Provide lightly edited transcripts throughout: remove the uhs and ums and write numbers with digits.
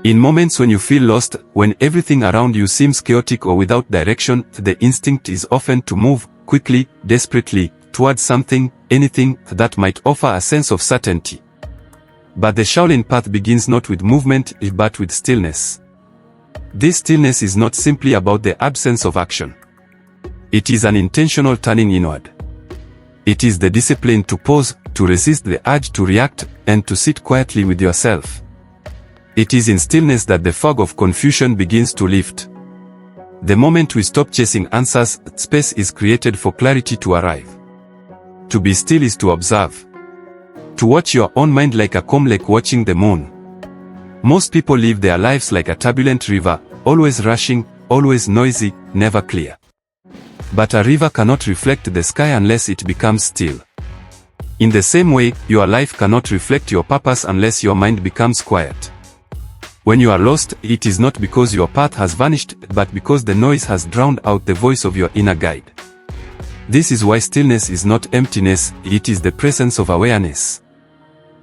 In moments when you feel lost, when everything around you seems chaotic or without direction, the instinct is often to move, quickly, desperately, towards something, anything, that might offer a sense of certainty. But the Shaolin path begins not with movement, but with stillness. This stillness is not simply about the absence of action. It is an intentional turning inward. It is the discipline to pause, to resist the urge to react, and to sit quietly with yourself. It is in stillness that the fog of confusion begins to lift. The moment we stop chasing answers, space is created for clarity to arrive. To be still is to observe. To watch your own mind like a calm lake watching the moon. Most people live their lives like a turbulent river, always rushing, always noisy, never clear. But a river cannot reflect the sky unless it becomes still. In the same way, your life cannot reflect your purpose unless your mind becomes quiet. When you are lost, it is not because your path has vanished, but because the noise has drowned out the voice of your inner guide. This is why stillness is not emptiness, it is the presence of awareness.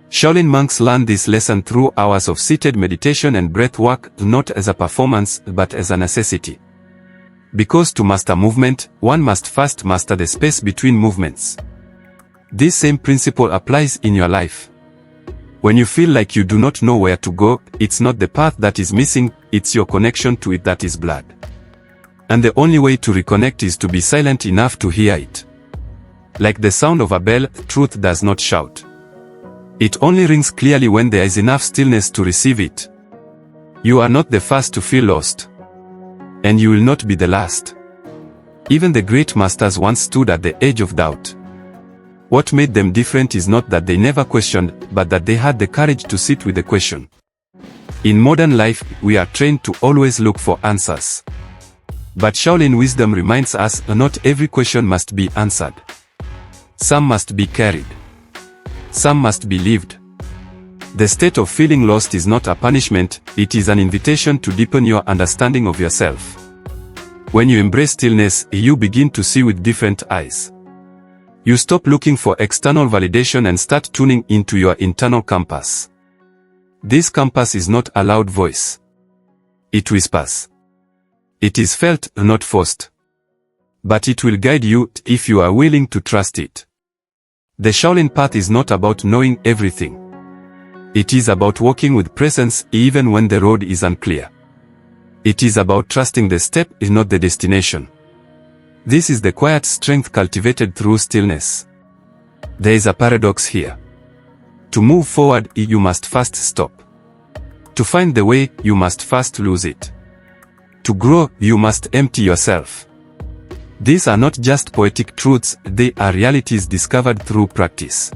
Shaolin monks learn this lesson through hours of seated meditation and breath work, not as a performance, but as a necessity. Because to master movement, one must first master the space between movements. This same principle applies in your life. When you feel like you do not know where to go, it's not the path that is missing, it's your connection to it that is blurred. And the only way to reconnect is to be silent enough to hear it. Like the sound of a bell, truth does not shout. It only rings clearly when there is enough stillness to receive it. You are not the first to feel lost. And you will not be the last. Even the great masters once stood at the edge of doubt. What made them different is not that they never questioned, but that they had the courage to sit with the question. In modern life, we are trained to always look for answers. But Shaolin wisdom reminds us not every question must be answered. Some must be carried. Some must be lived. The state of feeling lost is not a punishment, it is an invitation to deepen your understanding of yourself. When you embrace stillness, you begin to see with different eyes. You stop looking for external validation and start tuning into your internal compass. This compass is not a loud voice. It whispers. It is felt, not forced. But it will guide you if you are willing to trust it. The Shaolin path is not about knowing everything. It is about walking with presence even when the road is unclear. It is about trusting the step, not the destination. This is the quiet strength cultivated through stillness. There is a paradox here. To move forward, you must first stop. To find the way, you must first lose it. To grow, you must empty yourself. These are not just poetic truths, they are realities discovered through practice.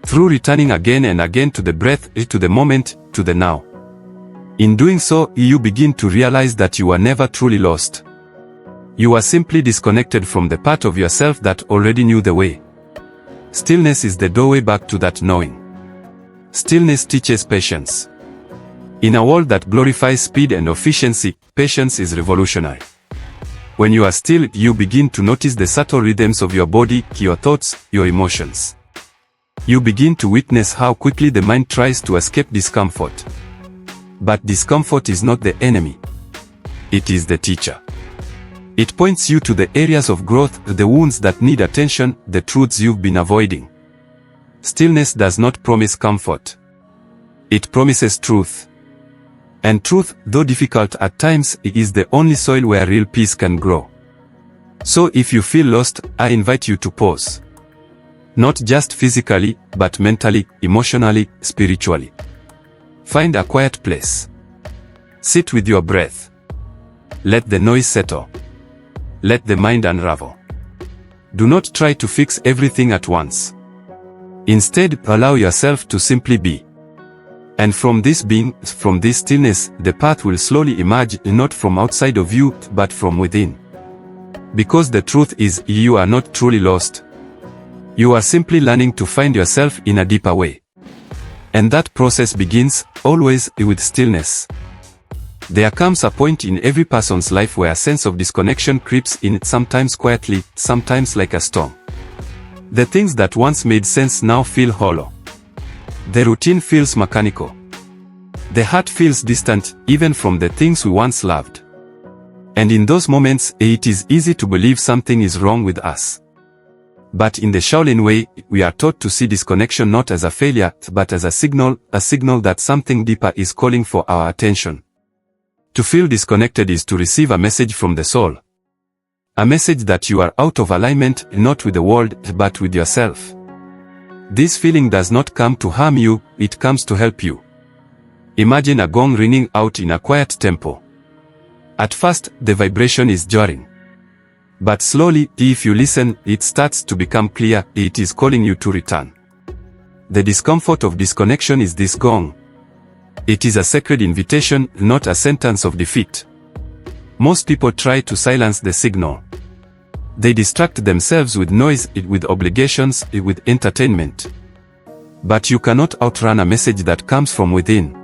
Through returning again and again to the breath, to the moment, to the now. In doing so, you begin to realize that you are never truly lost. You are simply disconnected from the part of yourself that already knew the way. Stillness is the doorway back to that knowing. Stillness teaches patience. In a world that glorifies speed and efficiency, patience is revolutionary. When you are still, you begin to notice the subtle rhythms of your body, your thoughts, your emotions. You begin to witness how quickly the mind tries to escape discomfort. But discomfort is not the enemy. It is the teacher. It points you to the areas of growth, the wounds that need attention, the truths you've been avoiding. Stillness does not promise comfort. It promises truth. And truth, though difficult at times, is the only soil where real peace can grow. So if you feel lost, I invite you to pause. Not just physically, but mentally, emotionally, spiritually. Find a quiet place. Sit with your breath. Let the noise settle. Let the mind unravel. Do not try to fix everything at once. Instead, allow yourself to simply be. And from this being, from this stillness, the path will slowly emerge, not from outside of you, but from within. Because the truth is, you are not truly lost. You are simply learning to find yourself in a deeper way. And that process begins, always, with stillness. There comes a point in every person's life where a sense of disconnection creeps in, sometimes quietly, sometimes like a storm. The things that once made sense now feel hollow. The routine feels mechanical. The heart feels distant, even from the things we once loved. And in those moments, it is easy to believe something is wrong with us. But in the Shaolin way, we are taught to see disconnection not as a failure, but as a signal that something deeper is calling for our attention. To feel disconnected is to receive a message from the soul. A message that you are out of alignment, not with the world, but with yourself. This feeling does not come to harm you, it comes to help you. Imagine a gong ringing out in a quiet temple. At first, the vibration is jarring. But slowly, if you listen, it starts to become clear, it is calling you to return. The discomfort of disconnection is this gong. It is a sacred invitation, not a sentence of defeat. Most people try to silence the signal. They distract themselves with noise, with obligations, with entertainment. But you cannot outrun a message that comes from within.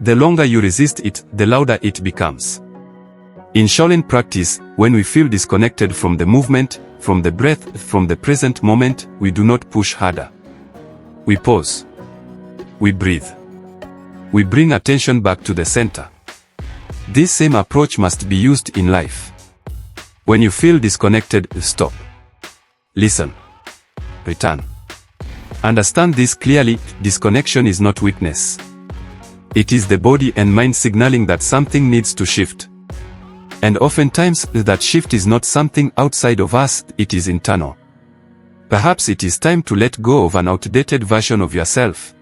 The longer you resist it, the louder it becomes. In Shaolin practice, when we feel disconnected from the movement, from the breath, from the present moment, we do not push harder. We pause. We breathe. We bring attention back to the center. This same approach must be used in life. When you feel disconnected, stop. Listen. Return. Understand this clearly, disconnection is not weakness. It is the body and mind signaling that something needs to shift. And oftentimes, that shift is not something outside of us, it is internal. Perhaps it is time to let go of an outdated version of yourself.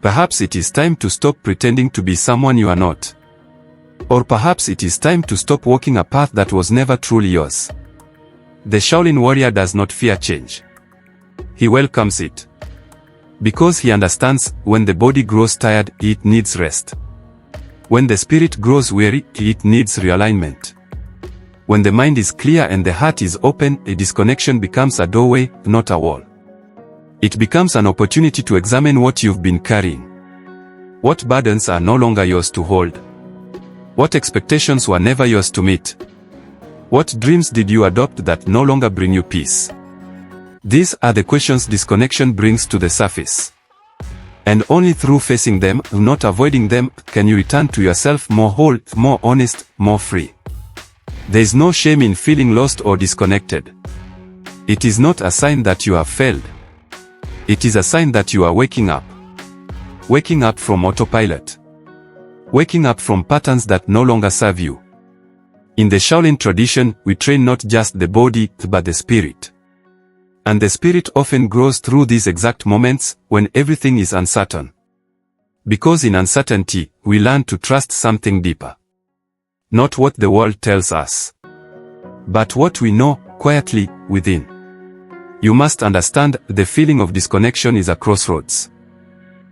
Perhaps it is time to stop pretending to be someone you are not. Or perhaps it is time to stop walking a path that was never truly yours. The Shaolin warrior does not fear change. He welcomes it. Because he understands, when the body grows tired, it needs rest. When the spirit grows weary, it needs realignment. When the mind is clear and the heart is open, a disconnection becomes a doorway, not a wall. It becomes an opportunity to examine what you've been carrying. What burdens are no longer yours to hold? What expectations were never yours to meet? What dreams did you adopt that no longer bring you peace? These are the questions disconnection brings to the surface. And only through facing them, not avoiding them, can you return to yourself more whole, more honest, more free. There is no shame in feeling lost or disconnected. It is not a sign that you have failed. It is a sign that you are waking up. Waking up from autopilot. Waking up from patterns that no longer serve you. In the Shaolin tradition, we train not just the body, but the spirit. And the spirit often grows through these exact moments, when everything is uncertain. Because in uncertainty, we learn to trust something deeper. Not what the world tells us, but what we know, quietly, within. You must understand, the feeling of disconnection is a crossroads.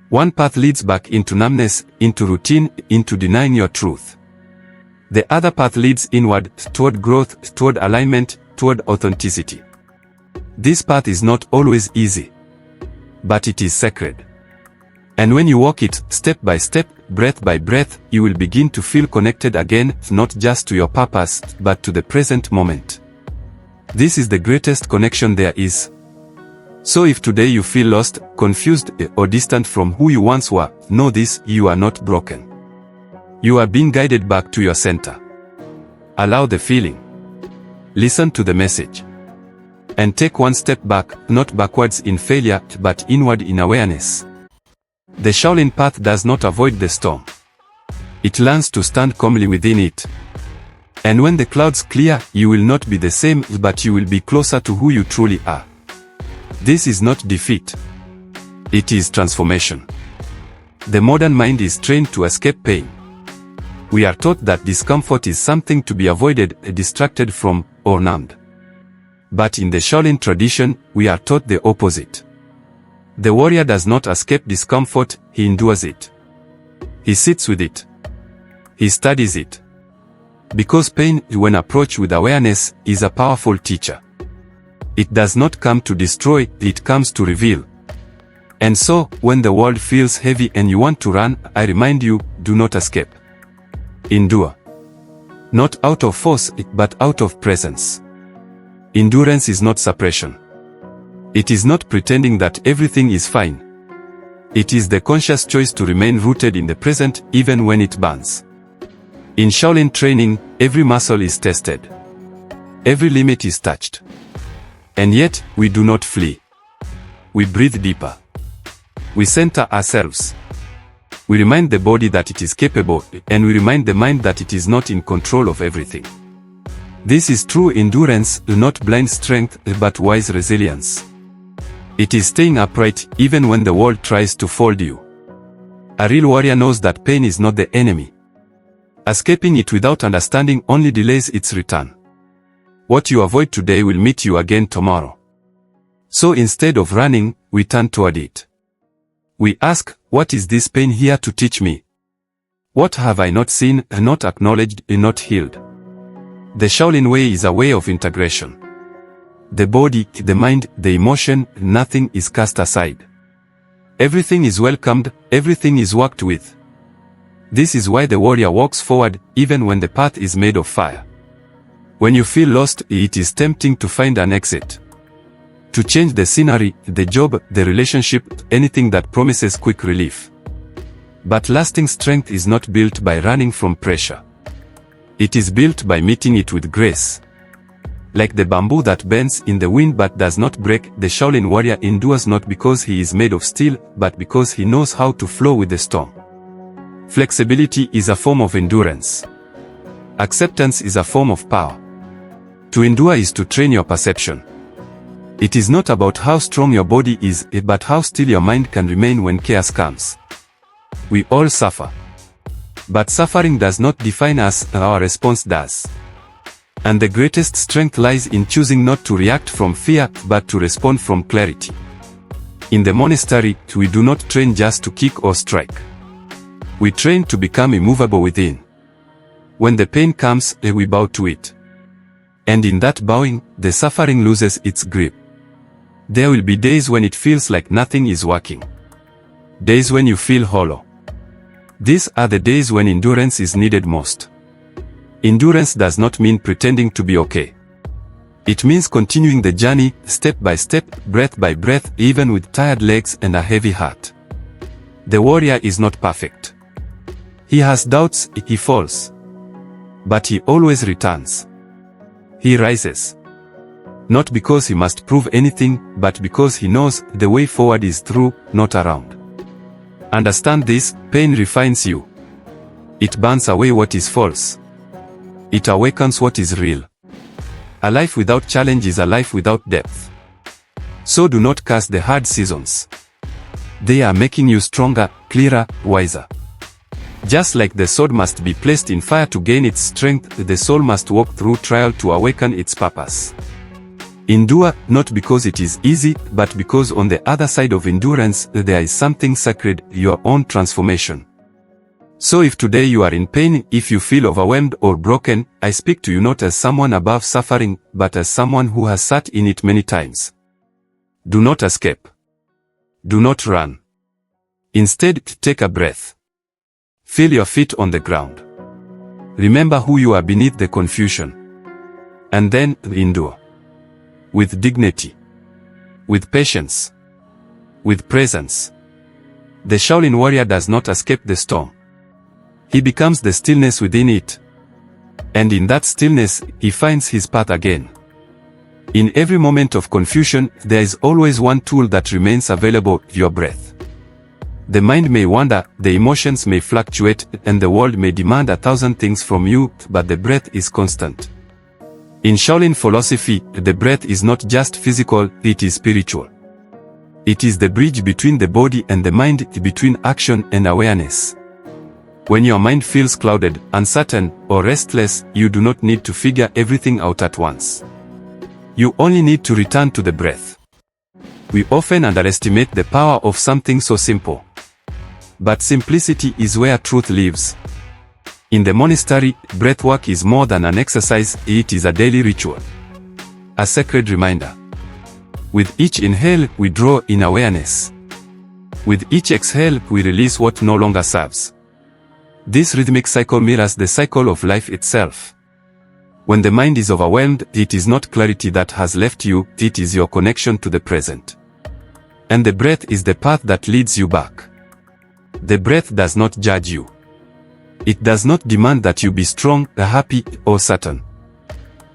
One path leads back into numbness, into routine, into denying your truth. The other path leads inward, toward growth, toward alignment, toward authenticity. This path is not always easy, but it is sacred. And when you walk it, step by step, breath by breath, you will begin to feel connected again, not just to your purpose, but to the present moment. This is the greatest connection there is. So if today you feel lost, confused, or distant from who you once were, know this, you are not broken. You are being guided back to your center. Allow the feeling. Listen to the message. And take one step back, not backwards in failure, but inward in awareness. The Shaolin path does not avoid the storm. It learns to stand calmly within it. And when the clouds clear, you will not be the same, but you will be closer to who you truly are. This is not defeat. It is transformation. The modern mind is trained to escape pain. We are taught that discomfort is something to be avoided, distracted from, or numbed. But in the Shaolin tradition, we are taught the opposite. The warrior does not escape discomfort, he endures it. He sits with it. He studies it. Because pain, when approached with awareness, is a powerful teacher. It does not come to destroy, it comes to reveal. And so, when the world feels heavy and you want to run, I remind you, do not escape. Endure. Not out of force, but out of presence. Endurance is not suppression. It is not pretending that everything is fine. It is the conscious choice to remain rooted in the present even when it burns. In Shaolin training, every muscle is tested. Every limit is touched. And yet, we do not flee. We breathe deeper. We center ourselves. We remind the body that it is capable, and we remind the mind that it is not in control of everything. This is true endurance, not blind strength, but wise resilience. It is staying upright, even when the world tries to fold you. A real warrior knows that pain is not the enemy. Escaping it without understanding only delays its return. What you avoid today will meet you again tomorrow. So instead of running, we turn toward it. We ask, what is this pain here to teach me? What have I not seen, not acknowledged, not healed? The Shaolin way is a way of integration. The body, the mind, the emotion, nothing is cast aside. Everything is welcomed, everything is worked with. This is why the warrior walks forward, even when the path is made of fire. When you feel lost, it is tempting to find an exit. To change the scenery, the job, the relationship, anything that promises quick relief. But lasting strength is not built by running from pressure. It is built by meeting it with grace. Like the bamboo that bends in the wind but does not break, the Shaolin warrior endures not because he is made of steel, but because he knows how to flow with the storm. Flexibility is a form of endurance. Acceptance is a form of power. To endure is to train your perception. It is not about how strong your body is, but how still your mind can remain when chaos comes. We all suffer. But suffering does not define us, our response does. And the greatest strength lies in choosing not to react from fear, but to respond from clarity. In the monastery, we do not train just to kick or strike. We train to become immovable within. When the pain comes, we bow to it. And in that bowing, the suffering loses its grip. There will be days when it feels like nothing is working. Days when you feel hollow. These are the days when endurance is needed most. Endurance does not mean pretending to be okay. It means continuing the journey, step by step, breath by breath, even with tired legs and a heavy heart. The warrior is not perfect. He has doubts, he falls. But he always returns. He rises. Not because he must prove anything, but because he knows the way forward is through, not around. Understand this, pain refines you. It burns away what is false. It awakens what is real. A life without challenge is a life without depth. So do not curse the hard seasons. They are making you stronger, clearer, wiser. Just like the sword must be placed in fire to gain its strength, the soul must walk through trial to awaken its purpose. Endure, not because it is easy, but because on the other side of endurance, there is something sacred, your own transformation. So if today you are in pain, if you feel overwhelmed or broken, I speak to you not as someone above suffering, but as someone who has sat in it many times. Do not escape. Do not run. Instead, take a breath. Feel your feet on the ground. Remember who you are beneath the confusion. And then, endure. With dignity. With patience. With presence. The Shaolin warrior does not escape the storm. He becomes the stillness within it. And in that stillness, he finds his path again. In every moment of confusion, there is always one tool that remains available, your breath. The mind may wander, the emotions may fluctuate, and the world may demand 1,000 things from you, but the breath is constant. In Shaolin philosophy, the breath is not just physical, it is spiritual. It is the bridge between the body and the mind, between action and awareness. When your mind feels clouded, uncertain, or restless, you do not need to figure everything out at once. You only need to return to the breath. We often underestimate the power of something so simple. But simplicity is where truth lives. In the monastery, breathwork is more than an exercise, it is a daily ritual. A sacred reminder. With each inhale, we draw in awareness. With each exhale, we release what no longer serves. This rhythmic cycle mirrors the cycle of life itself. When the mind is overwhelmed, it is not clarity that has left you, it is your connection to the present. And the breath is the path that leads you back. The breath does not judge you. It does not demand that you be strong, happy, or certain.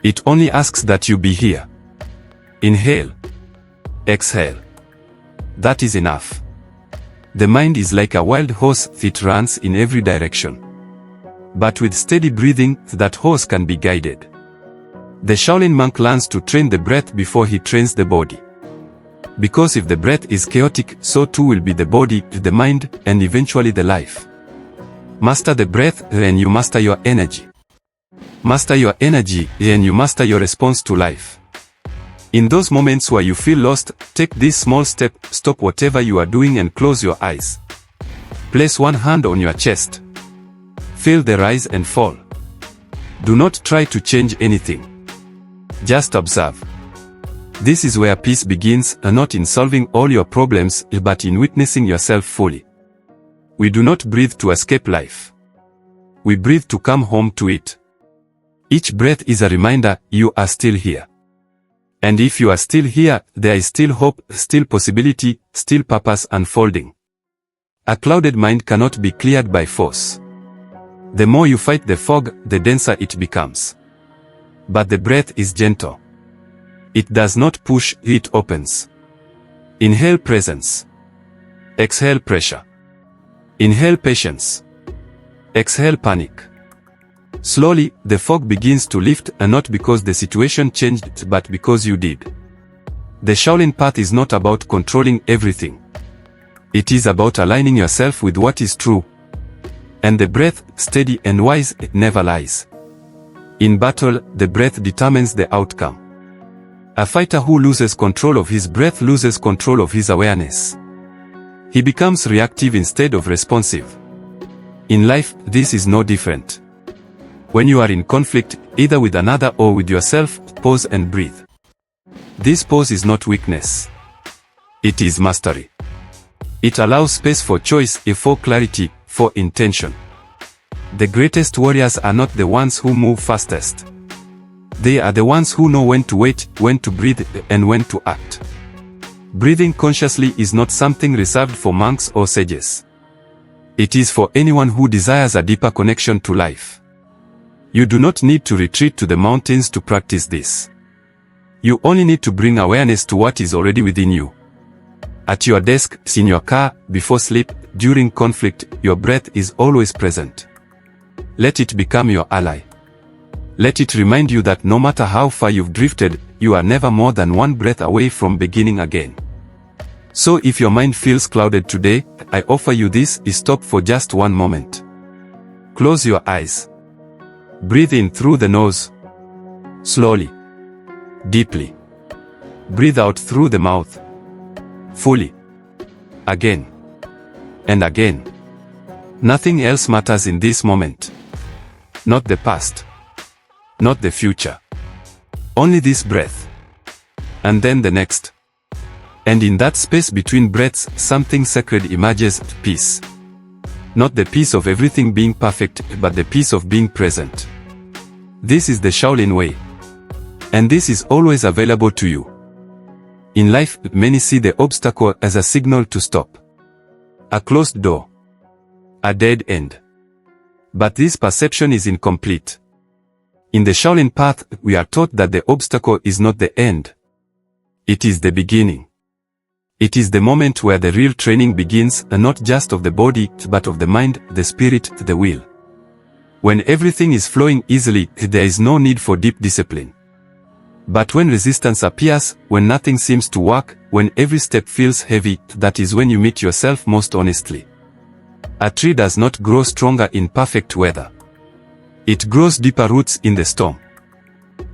It only asks that you be here. Inhale. Exhale. That is enough. The mind is like a wild horse, it runs in every direction. But with steady breathing, that horse can be guided. The Shaolin monk learns to train the breath before he trains the body. Because if the breath is chaotic, so too will be the body, the mind, and eventually the life. Master the breath, and you master your energy. Master your energy, and you master your response to life. In those moments where you feel lost, take this small step, stop whatever you are doing and close your eyes. Place one hand on your chest. Feel the rise and fall. Do not try to change anything. Just observe. This is where peace begins, not in solving all your problems, but in witnessing yourself fully. We do not breathe to escape life. We breathe to come home to it. Each breath is a reminder, you are still here. And if you are still here, there is still hope, still possibility, still purpose unfolding. A clouded mind cannot be cleared by force. The more you fight the fog, the denser it becomes. But the breath is gentle. It does not push, it opens. Inhale presence. Exhale pressure. Inhale patience. Exhale panic. Slowly, the fog begins to lift, and not because the situation changed, but because you did. The Shaolin path is not about controlling everything. It is about aligning yourself with what is true. And the breath, steady and wise, never lies. In battle, the breath determines the outcome. A fighter who loses control of his breath loses control of his awareness. He becomes reactive instead of responsive. In life, this is no different. When you are in conflict, either with another or with yourself, pause and breathe. This pause is not weakness. It is mastery. It allows space for choice, for clarity, for intention. The greatest warriors are not the ones who move fastest. They are the ones who know when to wait, when to breathe, and when to act. Breathing consciously is not something reserved for monks or sages. It is for anyone who desires a deeper connection to life. You do not need to retreat to the mountains to practice this. You only need to bring awareness to what is already within you. At your desk, in your car, before sleep, during conflict, your breath is always present. Let it become your ally. Let it remind you that no matter how far you've drifted, you are never more than one breath away from beginning again. So if your mind feels clouded today, I offer you this: stop for just one moment. Close your eyes. Breathe in through the nose. Slowly. Deeply. Breathe out through the mouth. Fully. Again. And again. Nothing else matters in this moment. Not the past. Not the future. Only this breath. And then the next. And in that space between breaths, something sacred emerges: peace. Not the peace of everything being perfect, but the peace of being present. This is the Shaolin way. And this is always available to you. In life, many see the obstacle as a signal to stop. A closed door. A dead end. But this perception is incomplete. In the Shaolin path, we are taught that the obstacle is not the end. It is the beginning. It is the moment where the real training begins, and not just of the body, but of the mind, the spirit, the will. When everything is flowing easily, there is no need for deep discipline. But when resistance appears, when nothing seems to work, when every step feels heavy, that is when you meet yourself most honestly. A tree does not grow stronger in perfect weather. It grows deeper roots in the storm.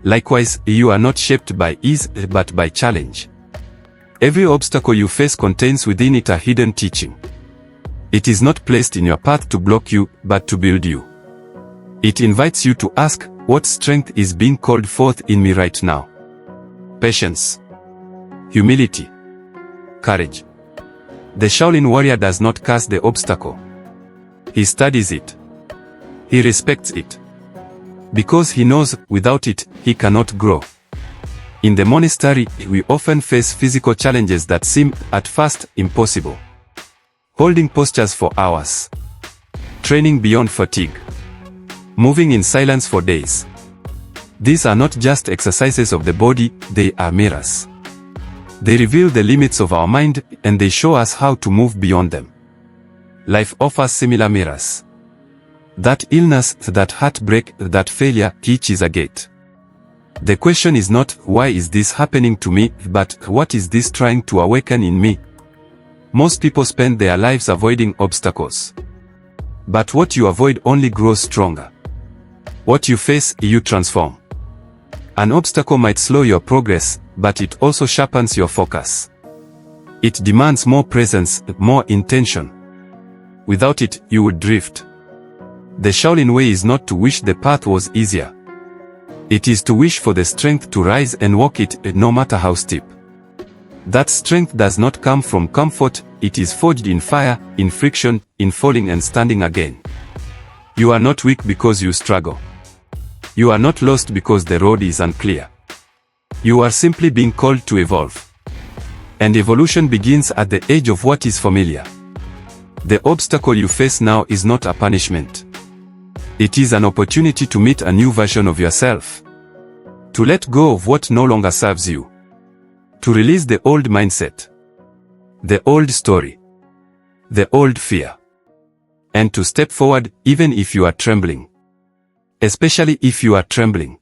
Likewise, you are not shaped by ease, but by challenge. Every obstacle you face contains within it a hidden teaching. It is not placed in your path to block you, but to build you. It invites you to ask, what strength is being called forth in me right now? Patience. Humility. Courage. The Shaolin warrior does not curse the obstacle. He studies it. He respects it. Because he knows, without it, he cannot grow. In the monastery, we often face physical challenges that seem, at first, impossible. Holding postures for hours. Training beyond fatigue. Moving in silence for days. These are not just exercises of the body, they are mirrors. They reveal the limits of our mind, and they show us how to move beyond them. Life offers similar mirrors. That illness, that heartbreak, that failure, each is a gate. The question is not, why is this happening to me, but, what is this trying to awaken in me? Most people spend their lives avoiding obstacles. But what you avoid only grows stronger. What you face, you transform. An obstacle might slow your progress, but it also sharpens your focus. It demands more presence, more intention. Without it, you would drift. The Shaolin way is not to wish the path was easier. It is to wish for the strength to rise and walk it, no matter how steep. That strength does not come from comfort, it is forged in fire, in friction, in falling and standing again. You are not weak because you struggle. You are not lost because the road is unclear. You are simply being called to evolve. And evolution begins at the edge of what is familiar. The obstacle you face now is not a punishment. It is an opportunity to meet a new version of yourself. To let go of what no longer serves you. To release the old mindset. The old story. The old fear. And to step forward even if you are trembling. Especially if you are trembling.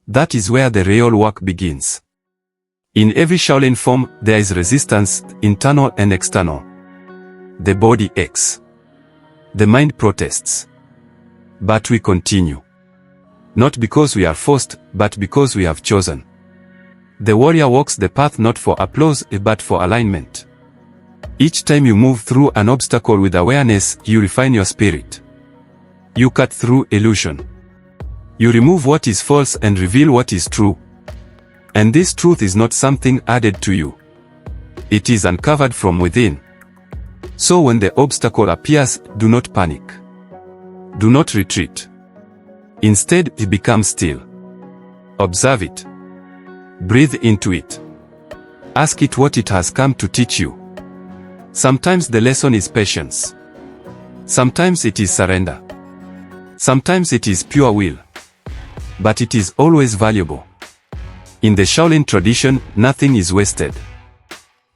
That is where the real work begins. In every Shaolin form, there is resistance, internal and external. The body aches. The mind protests. But we continue. Not because we are forced, but because we have chosen. The warrior walks the path not for applause, but for alignment. Each time you move through an obstacle with awareness, you refine your spirit. You cut through illusion. You remove what is false and reveal what is true. And this truth is not something added to you. It is uncovered from within. So when the obstacle appears, do not panic. Do not retreat. Instead, become still. Observe it. Breathe into it. Ask it what it has come to teach you. Sometimes the lesson is patience. Sometimes it is surrender. Sometimes it is pure will. But it is always valuable. In the Shaolin tradition, nothing is wasted.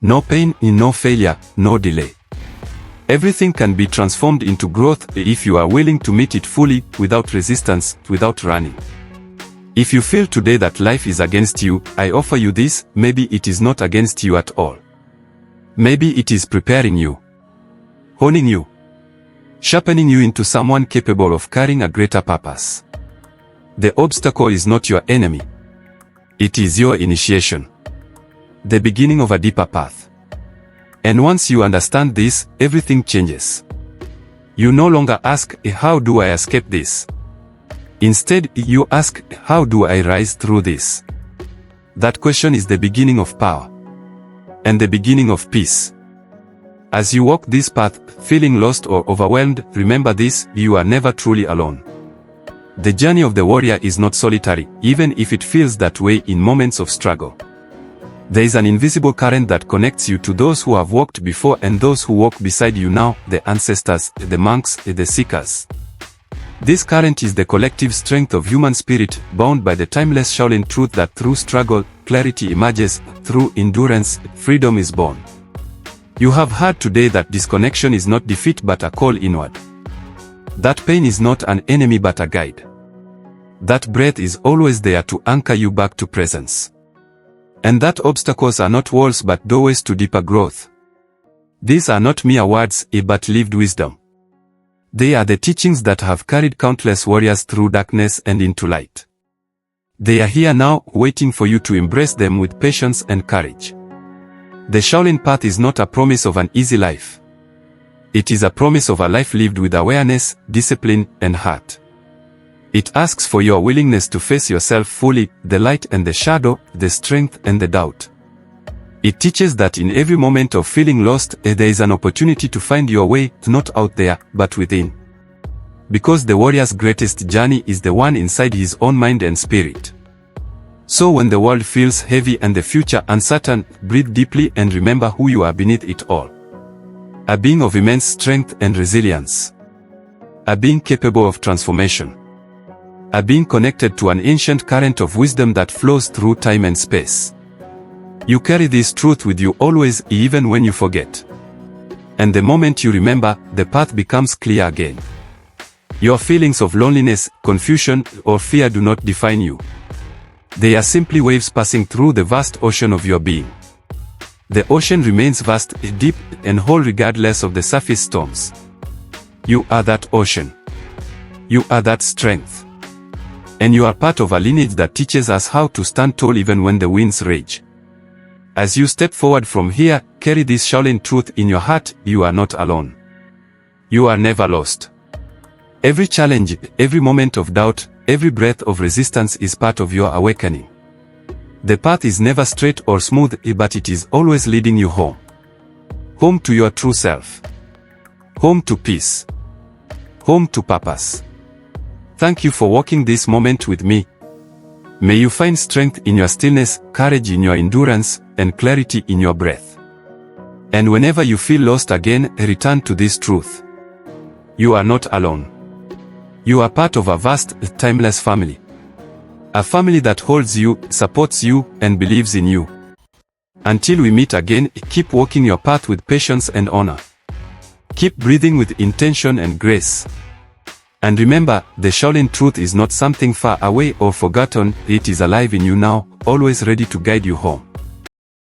No pain, no failure, no delay. Everything can be transformed into growth if you are willing to meet it fully, without resistance, without running. If you feel today that life is against you, I offer you this, maybe it is not against you at all. Maybe it is preparing you, honing you, sharpening you into someone capable of carrying a greater purpose. The obstacle is not your enemy. It is your initiation. The beginning of a deeper path. And once you understand this, everything changes. You no longer ask, how do I escape this? Instead, you ask, how do I rise through this? That question is the beginning of power. And the beginning of peace. As you walk this path, feeling lost or overwhelmed, remember this, you are never truly alone. The journey of the warrior is not solitary, even if it feels that way in moments of struggle. There is an invisible current that connects you to those who have walked before and those who walk beside you now, the ancestors, the monks, the seekers. This current is the collective strength of human spirit, bound by the timeless Shaolin truth that through struggle, clarity emerges, through endurance, freedom is born. You have heard today that disconnection is not defeat but a call inward. That pain is not an enemy but a guide. That breath is always there to anchor you back to presence. And that obstacles are not walls but doorways to deeper growth. These are not mere words, but lived wisdom. They are the teachings that have carried countless warriors through darkness and into light. They are here now, waiting for you to embrace them with patience and courage. The Shaolin path is not a promise of an easy life. It is a promise of a life lived with awareness, discipline, and heart. It asks for your willingness to face yourself fully, the light and the shadow, the strength and the doubt. It teaches that in every moment of feeling lost, there is an opportunity to find your way, not out there, but within. Because the warrior's greatest journey is the one inside his own mind and spirit. So when the world feels heavy and the future uncertain, breathe deeply and remember who you are beneath it all. A being of immense strength and resilience. A being capable of transformation. A being connected to an ancient current of wisdom that flows through time and space. You carry this truth with you always, even when you forget. And the moment you remember, the path becomes clear again. Your feelings of loneliness, confusion, or fear do not define you. They are simply waves passing through the vast ocean of your being. The ocean remains vast, deep, and whole regardless of the surface storms. You are that ocean. You are that strength. And you are part of a lineage that teaches us how to stand tall even when the winds rage. As you step forward from here, carry this Shaolin truth in your heart: you are not alone. You are never lost. Every challenge, every moment of doubt, every breath of resistance is part of your awakening. The path is never straight or smooth, but it is always leading you home. Home to your true self. Home to peace. Home to purpose. Thank you for walking this moment with me. May you find strength in your stillness, courage in your endurance, and clarity in your breath. And whenever you feel lost again, return to this truth. You are not alone. You are part of a vast, timeless family. A family that holds you, supports you, and believes in you. Until we meet again, keep walking your path with patience and honor. Keep breathing with intention and grace. And remember, the Shaolin truth is not something far away or forgotten, it is alive in you now, always ready to guide you home.